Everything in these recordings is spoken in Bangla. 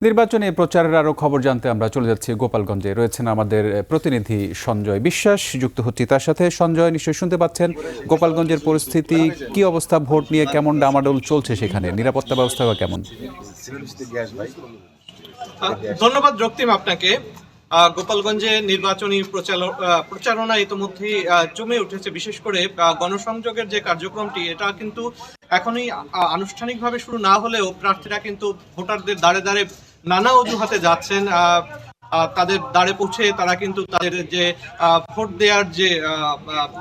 নির্বাচনী প্রচারের আরো খবর জানতে আমরা চলে যাচ্ছি গোপালগঞ্জে। রয়েছেন আমাদের প্রতিনিধি সঞ্জয় বিশ্বাস, যুক্ত হচ্ছি তার সাথে। সঞ্জয়, নিশ্চয়ই শুনতে পাচ্ছেন গোপালগঞ্জের পরিস্থিতি কি অবস্থা, ভোট নিয়ে কেমন ডামাডোল চলছে সেখানে, নিরাপত্তা ব্যবস্থা কেমন? ধন্যবাদ রক্তিম আপনাকে। গোপালগঞ্জে নির্বাচনী প্রচারণা ইতিমধ্যেই জমে উঠেছে। বিশেষ করে গণসংযোগের যে কার্যক্রমটি, এটা কিন্তু এখনই আনুষ্ঠানিকভাবে শুরু না হলেও প্রার্থীরা কিন্তু ভোটারদের দ্বারে দ্বারে নানা অজুহাতে যাচ্ছেন। তাদের দ্বারে পৌঁছে তারা কিন্তু তাদের যে ভোট দেওয়ার যে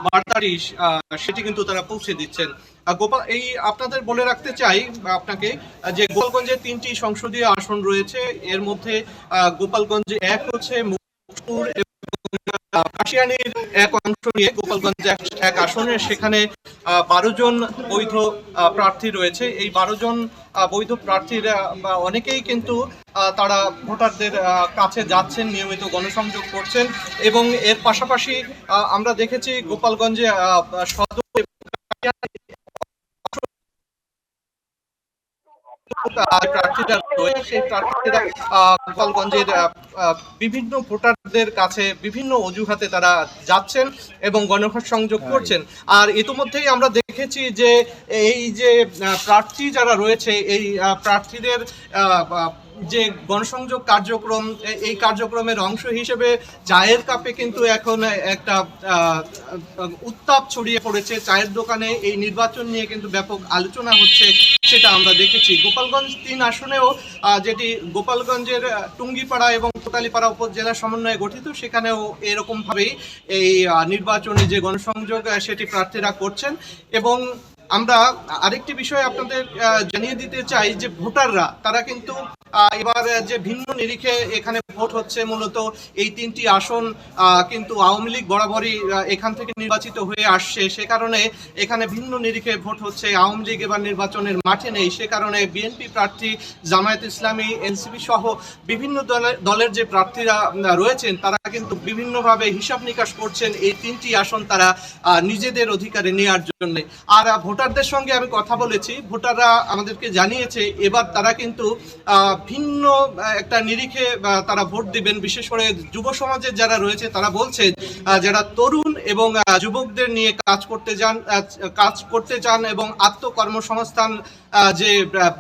বার্তাটি সেটি কিন্তু তারা পৌঁছে দিচ্ছেন। এই আপনাদের বলে রাখতে চাই আপনাকে যে গোপালগঞ্জে 3টি সংসদীয় আসন রয়েছে। এর মধ্যে গোপালগঞ্জে এক হচ্ছে মুকসুর এবং কাশিয়ানীর এক অংশ নিয়ে গোপালগঞ্জ এক আসনে, সেখানে 12 জন বৈধ প্রার্থী রয়েছে। এই 12 জন বৈধ প্রার্থীর অনেকেই কিন্তু তারা ভোটারদের কাছে যাচ্ছেন, নিয়মিত গণসংযোগ করছেন। এবং এর পাশাপাশি আমরা দেখেছি গোপালগঞ্জে সদর প্রার্থীরা রয়েছে, সেই প্রার্থীরা গোপালগঞ্জের বিভিন্ন ভোটারদের কাছে বিভিন্ন অজুহাতে তারা যাচ্ছেন এবং গণসংযোগ করছেন। আর ইতিমধ্যেই আমরা দেখেছি যে এই যে প্রার্থী যারা রয়েছে, এই প্রার্থীদের যে গণসংযোগ কার্যক্রম, এই কার্যক্রমের অংশ হিসেবে চায়ের কাপে কিন্তু এখন একটা উত্তাপ ছড়িয়ে পড়েছে। চায়ের দোকানে এই নির্বাচন নিয়ে কিন্তু ব্যাপক আলোচনা হচ্ছে, সেটা আমরা দেখেছি। গোপালগঞ্জ 3 আসনেও, যেটি গোপালগঞ্জের টুঙ্গিপাড়া এবং কোটালীপাড়া উপজেলা সমন্বয়ে গঠিত, সেখানেও এরকমভাবেই এই নির্বাচনী যে গণসংযোগ সেটি প্রার্থীরা করছেন। এবং আমরা আরেকটি বিষয় আপনাদের জানিয়ে দিতে চাই যে ভোটাররা তারা কিন্তু এবার যে ভিন্ন নিরিখে এখানে ভোট হচ্ছে, মূলত এই 3টি আসন কিন্তু আওয়ামী লীগ বরাবরই এখান থেকে নির্বাচিত হয়ে আসছে। সে কারণে এখানে ভিন্ন নিরিখে ভোট হচ্ছে। আওয়ামী লীগ এবার নির্বাচনের মাঠে নেই, সে কারণে বিএনপি প্রার্থী, জামায়াত ইসলামী, এনসিপি সহ বিভিন্ন দলের যে প্রার্থীরা রয়েছেন, তারা কিন্তু বিভিন্নভাবে হিসাব নিকাশ করছেন এই 3টি আসন তারা নিজেদের অধিকারে নেওয়ার জন্য। আর ভোটারদের সঙ্গে আমি কথা বলেছি, ভোটাররা আমাদেরকে জানিয়েছে এবার তারা কিন্তু ভিন্ন একটা নিরিখে তারা ভোট দিবেন। বিশেষ করে যুব সমাজের যারা রয়েছে তারা বলছে, যারা তরুণ এবং যুবকদের নিয়ে কাজ করতে চান এবং আত্মকর্মসংস্থান যে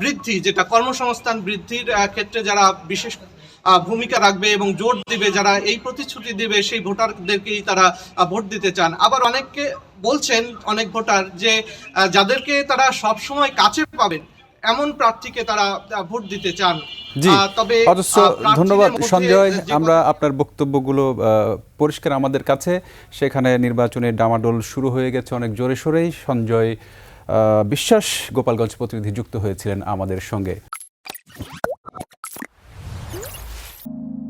বৃদ্ধি, যেটা কর্মসংস্থান বৃদ্ধির ক্ষেত্রে যারা বিশেষ ভূমিকা রাখবে এবং জোর দিবে, যারা এই প্রতিশ্রুতি দিবে, সেই ভোটারদেরকেই তারা ভোট দিতে চান। আবার অনেককে বলছেন, অনেক ভোটার, যে যাদেরকে তারা সবসময় কাছে পাবেন এমন প্রার্থীকে তারা ভোট দিতে চান। তবে ধন্যবাদ সঞ্জয়, আমরা আপনার বক্তব্যগুলো পরিষ্কার আমাদের কাছে। সেখানে নির্বাচনের ডামাডোল শুরু হয়ে গেছে অনেক জোরে সোরেই। সঞ্জয় বিশ্বাস, গোপালগঞ্জ প্রতিনিধি, যুক্ত হয়েছিলেন আমাদের সঙ্গে।